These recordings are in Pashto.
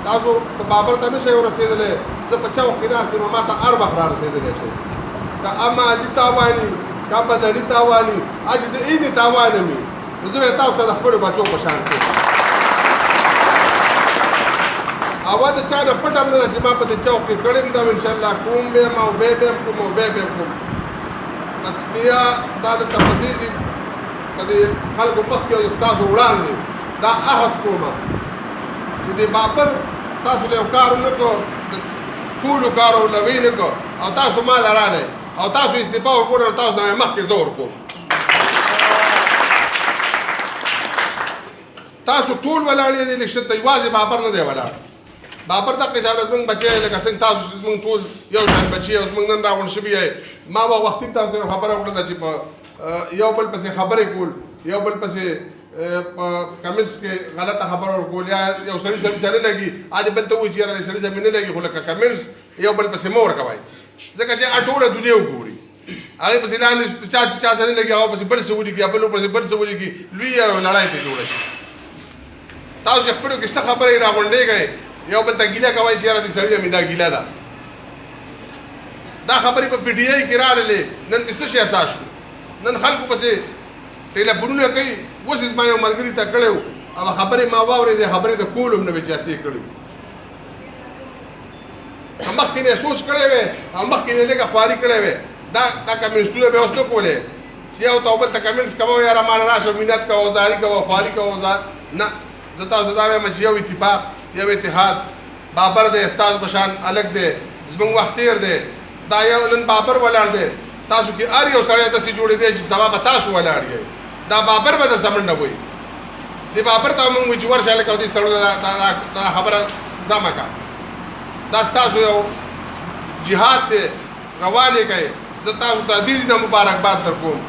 تاسو په بابر ته نشئ ورسېدلی زه په چوک کې ناست یم ما ته هر وخت را رسېدلی شئ که مالي تاوان وي که بدني تاوان وي چې د عیني تاوان وي نو زه به تاسو ته د خپلو بچو په شان کوم اوا د چا نه پټ هم نه ده چې ما په دې چوک کې کړی م ده انشاءالله کوم به یم او بیا به یم کوم او بیا به یم کوم بس بیا دا د تفدیزي په دې خلکو مخکې او ستاسو وړاندې دا عهد کومه چې د بابر تاسو له یو کار ونه کړو د ټولو کار اولوي نه کړو او تاسو ما له راغلی او تاسو استعفا ورکړو نو تاسو نه مخکې زه ورکوم تاسو ټول ولاړ یې د الیکشن ته یوازې بابر نه دی ولاړ بابر ته قصاب زمونږ بچی لکه څنګه تاسو چې زمونږ ټول یو شان بچي او زمونږ نن راغونډ شوي یې ما به وختي تاسو ته خبره وکړله چې په یو بل پسې خبرې کول یو بل پسې په کمیس کې غلطه خبره ورکول یا یو سړي سره لګي اج بل ته وایي چې یاره دې سړي سره مې نه لګي خو لکه کمنټس یو بل پسې مه ورکوئ ځکه چې ټوله دنیا وګوري هغې پسې لاندې چا سره لګي هغه پسې بل څه ولیکي یا بل پسې بل څه ولیکي لوی لړۍ ته جوړه شي تاسو چې خپلو کې څه خبرې راغونډېږئ یو بل ته ګیله کوئ چې یاره دې سړي مې دا ګیله ده دا خبرې په پی ټي آی کې راغلې نن دې څه شی اساس شو نن خلکو پسې ټیلیفونونه کوي اوس زما یو ملګري ته کړی و او خبرې ما واورېدې خبرې د کول هم نه وې چې هسې یې کړي که مخکې نه یې سوچ کړی وی او مخکې نه یې لږه خواري کړی وی دا کمنټسونه به اوس نه کولی چې یو ته بل ته کمنټس کوه یاره ماله راشه مینت کوه زاري کوه خواري کوه نه زه تاسو دا وایم چې یو اتفاق یو اتحاد بابر دی استاذ بشان الګ دی زموږ وخت تېر دی دا یو نن بابر ولاړ دی تاسو کې هر یو سړی داسې جوړې دی چې سبا به تاسو ولاړ یې دا بابر به د زمن نه وایي د بابر ته موږ وایو چې ورشه هلکه دې سړو دا خبره زمه کا دا ستاسو یو جهاد دی روان یې کوئ زه تاسو ته دې نه مبارکباد در کوم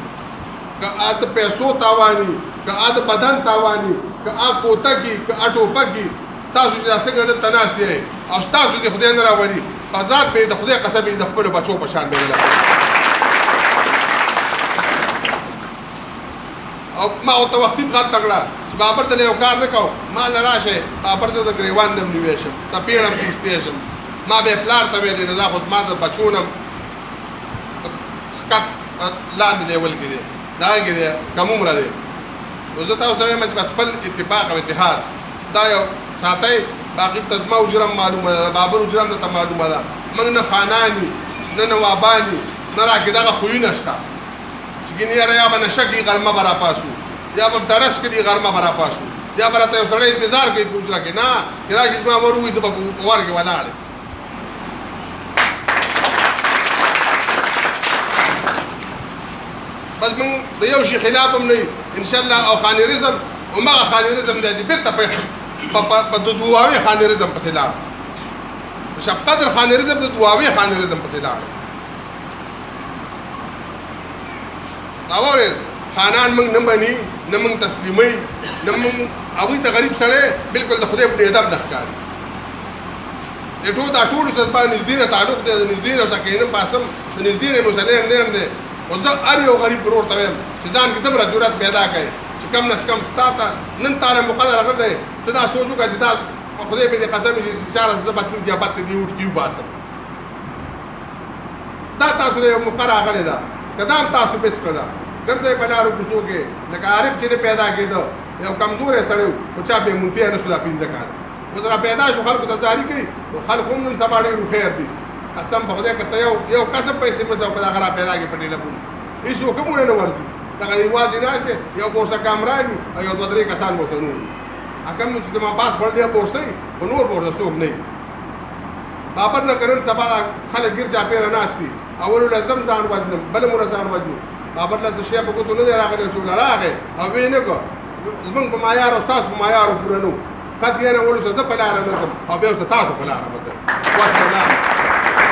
که د پیسو تاواني که د بدن تاواني که کوتکي که ټوپکي تاسو چې څنګه دلته ناست یې او ستاسو د خدای نه راولي په ذات به د خدای قسم د خپلو بچو په شان به او ما ورته وختي غږ تکړه چې بابر ته یو کار نه کوم ما نه راشه بابر زه د ګریوان نه نیوی شم سپېړ هم کیستی شم ما به پلار ته ویلې نه دا خو زما د بچو نه سکت لاندې لیول کې دی داږي دی کم عمره دی نو زه تاسو ته وایم چې بس خپل اتفاق او اتحاد دا یو ساتئ باقي ته زما اجرم معلومه ده بابر اجرم درته معلومه ده موږ نه خاناني نه نواباني نه راکې دغه خویونه شته ګینه یاره یا به نشه کې غرمه به راپاسو یا به درس کې غرمه به راپاسو یا به راته یو سړی انتظار کوي پوجره کې نه چې راشي زما ور ووایي زه به په ور کې ولاړ یم بس موږ د یو شي خلاف هم نه یو انشاءالله او خانیرزم همغه خانیرزم دی چې بېرته په دعاوي خانیرزم پسې لاړ د شب قدر خانیرزم د دعاوي خانیرزم پسې لاړ اورې خانان موږ نه مني نه موږ تسلیموي نه موږ هغوی ته غریب سړی بالکل د خدای په ادب نه ښکاري دا ټولو سره زما نږدې نه تعلق دی د نږدې نه ورسره کښېنم پاسم د نږدې نه مسلم دی خو زه هر یو غریب ورور ته وایم چې ځان کې دومره جرأت پیدا کړئ چې کم نه کم ستا ته نن تاله مقرر راغلی ته دا سوچ وکړه چې دا خدای مې دې قسم چې چاره زه به خپل جابت ته دې وټ کې وباسم دا تاسو ته یو مقرر راغلی ده که دا هم تاسو بس کړه ګرځئ په لارو کوڅو کې لکه عارف چې پیدا کېده یو کمزوری سړی و خو چا بې منتیا نه شو دا 15 کاله اوس را پیدا شو خلکو ته زاري کوي نو خلک هم نن سبا ډېر هوښیار دي قسم په خدای که ته یو کسب پیسې مه په دغه را پیدا کړې په ټیلیفون هېڅوک هم ونه ورځي دغه یوازې ناست دی یو بورسه کامران وي او یو 2-3 کسان ورته نور وي کم نو چې زما باس خپل دی بورسه وي خو نور بورسه څوک نه وي بابر نه که نن سبا خلک ګیر چاپېره ناست دي اولو له زم ځان وژنم بله مو له ځان وژنو بابر له څه شی په ګوتو نه دی راغلی چې له راغی او ویې نه کړه زمونږ په معیار او ستاسو په معیارو پوره نه و قد یې نه ولو زه په لاره نه ځم او بیا اوس تاسو په لاره به ځم والسلام